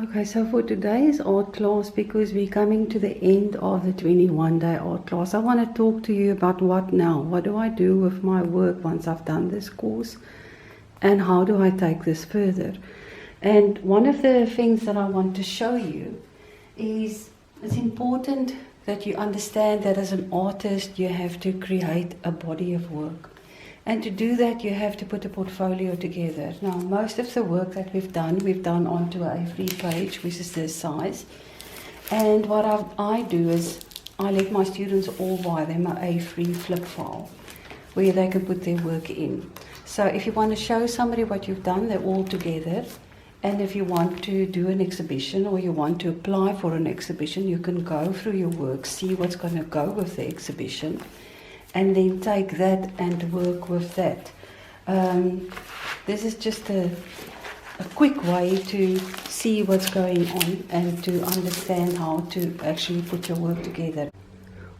Okay, so for today's art class, because we're coming to the end of the 21-day art class, I want to talk to you about what now. What do I do with my work once I've done this course? And how do I take this further? And one of the things that I want to show you is it's important that you understand that as an artist you have to create a body of work. And to do that, you have to put a portfolio together. Now, most of the work that we've done onto a A3 page, which is this size. And what I do is I let my students all buy them an A3 flip file where they can put their work in. So if you want to show somebody what you've done, they're all together. And if you want to do an exhibition or you want to apply for an exhibition, you can go through your work, see what's going to go with the exhibition, and then take that and work with that. This is just a quick way to see what's going on and to understand how to actually put your work together.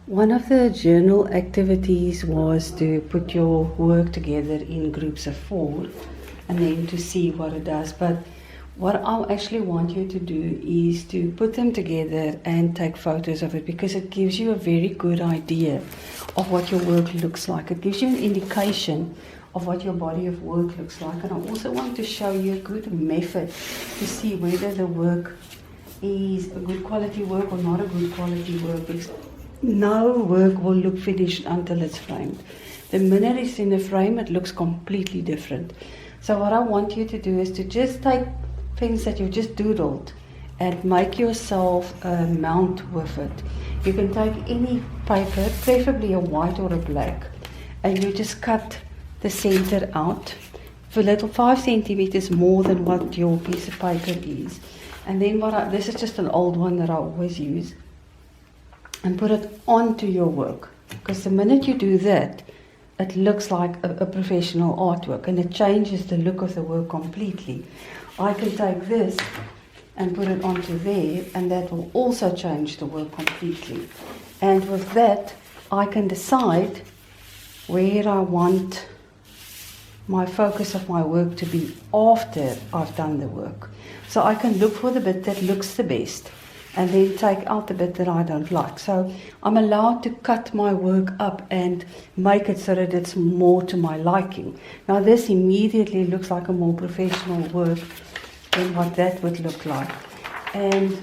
One of the journal activities was to put your work together in groups of 4 and then to see what it does. But what I actually want you to do is to put them together and take photos of it, because it gives you a very good idea of what your work looks like. It gives you an indication of what your body of work looks like. And I also want to show you a good method to see whether the work is a good quality work or not a good quality work. Because no work will look finished until it's framed. The minute it's in a frame, it looks completely different. So what I want you to do is to just take things that you just doodled and make yourself a mount with it. You can take any paper, preferably a white or a black, and you just cut the center out for a little 5 centimeters more than what your piece of paper is. And then this is just an old one that I always use, and put it onto your work, because the minute you do that, it looks like a professional artwork and it changes the look of the work completely. I can take this and put it onto there, and that will also change the work completely. And with that, I can decide where I want my focus of my work to be after I've done the work. So I can look for the bit that looks the best and then take out the bit that I don't like. So I'm allowed to cut my work up and make it so that it's more to my liking. Now this immediately looks like a more professional work than what that would look like. And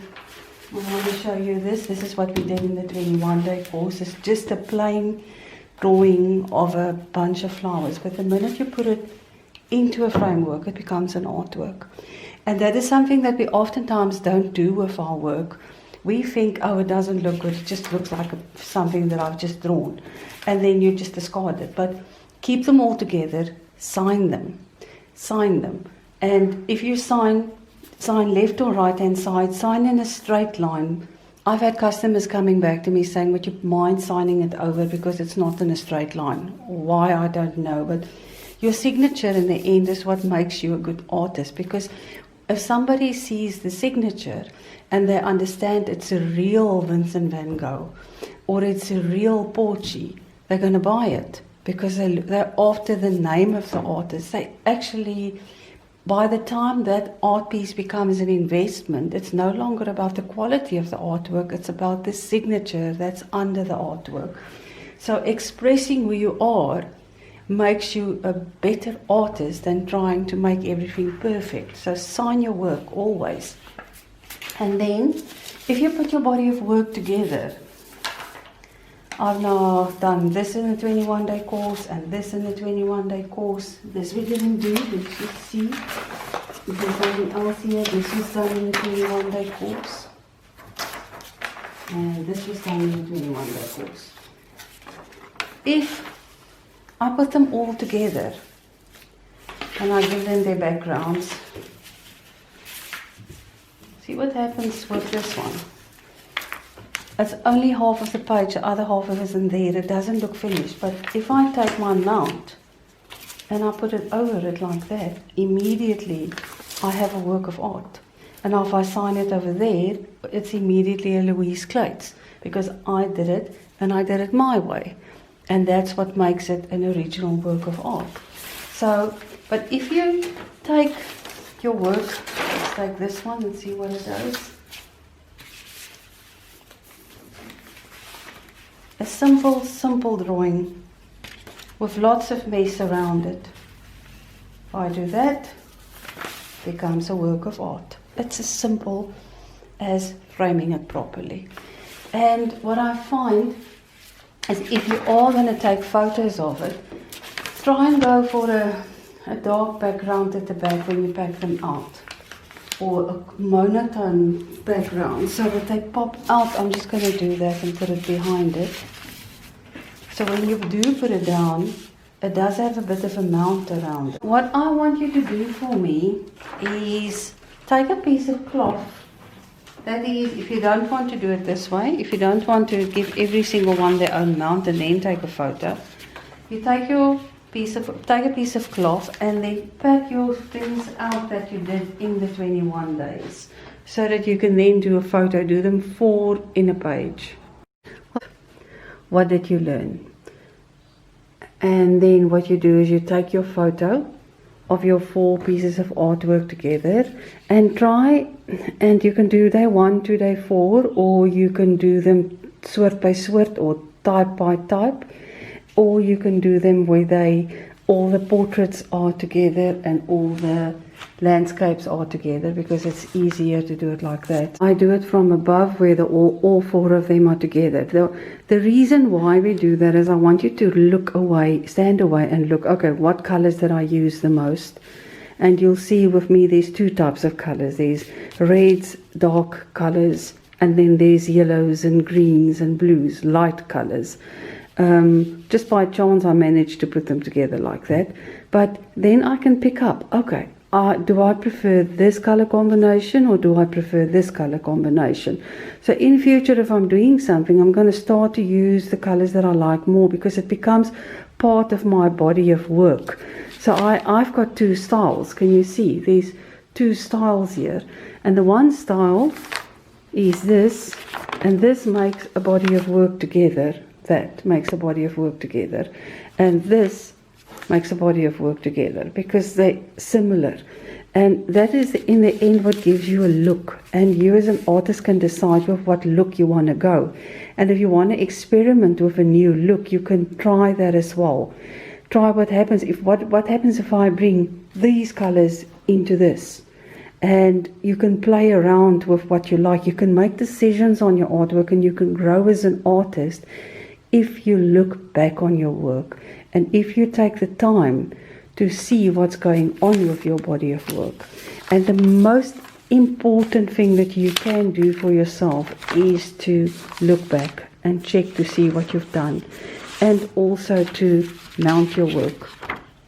I want to show you this. This is what we did in the 21-day course. It's just a plain drawing of a bunch of flowers. But the minute you put it into a framework, it becomes an artwork. And that is something that we oftentimes don't do with our work. We think, oh, it doesn't look good, it just looks like something that I've just drawn. And then you just discard it. But keep them all together, sign them. And if you sign left or right hand side, sign in a straight line. I've had customers coming back to me saying, would you mind signing it over because it's not in a straight line? Why, I don't know. But your signature in the end is what makes you a good artist, because if somebody sees the signature and they understand it's a real Vincent van Gogh or it's a real Porci, they're going to buy it because they're after the name of the artist. They actually, by the time that art piece becomes an investment, it's no longer about the quality of the artwork, it's about the signature that's under the artwork. So expressing who you are makes you a better artist than trying to make everything perfect. So sign your work always. And then, if you put your body of work together, I've now done this in the 21-day course and this in the 21-day course. This we didn't do, let's just see. There's something else here. This was done in the 21-day course. And this was done in the 21-day course. If I put them all together and I give them their backgrounds, see what happens with this one. It's only half of the page, the other half of it isn't there. It doesn't look finished. But if I take my mount and I put it over it like that, immediately I have a work of art. And if I sign it over there, it's immediately a Louise Clates, because I did it and I did it my way. And that's what makes it an original work of art. So, but if you take your work take this one and see what it does. A simple drawing with lots of mess around it. If I do that, it becomes a work of art. It's as simple as framing it properly. And what I find is if you are going to take photos of it, try and go for a dark background at the back when you pack them out, or a monotone background so that they pop out. I'm just going to do that and put it behind it. So when you do put it down, it does have a bit of a mount around it. What I want you to do for me is take a piece of cloth. That is, if you don't want to do it this way, if you don't want to give every single one their own mount and then take a photo, you take a piece of cloth and then pack your things out that you did in the 21 days, so that you can then do a photo. Do them 4 in a page. What did you learn? And then what you do is you take your photo of your 4 pieces of artwork together and try, and you can do day 1 to day 4, or you can do them soort by soort or type by type, or you can do them where all the portraits are together and all the landscapes are together, because it's easier to do it like that. I do it from above where all 4 of them are together. The reason why we do that is I want you to look away, stand away and look, okay, what colors did I use the most? And you'll see with me there's 2 types of colors. There's reds, dark colors, and then there's yellows and greens and blues, light colors. Just by chance I managed to put them together like that. But then I can pick up, okay, do I prefer this color combination or do I prefer this color combination? So in future, if I'm doing something, I'm going to start to use the colors that I like more, because it becomes part of my body of work. So I've got 2 styles. Can you see? There's 2 styles here. And the one style is this, and this makes a body of work together. That makes a body of work together. And this makes a body of work together, because they're similar. And that is in the end what gives you a look, and you as an artist can decide with what look you want to go. And if you want to experiment with a new look, you can try that as well. Try what happens if I bring these colors into this, and you can play around with what you like. You can make decisions on your artwork, and you can grow as an artist if you look back on your work, and if you take the time to see what's going on with your body of work. And the most important thing that you can do for yourself is to look back and check to see what you've done, and also to mount your work.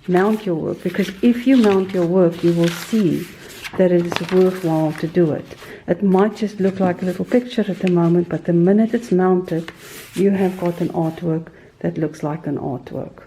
Mount your work, because if you mount your work, you will see that it is worthwhile to do it. It might just look like a little picture at the moment, but the minute it's mounted, you have got an artwork that looks like an artwork.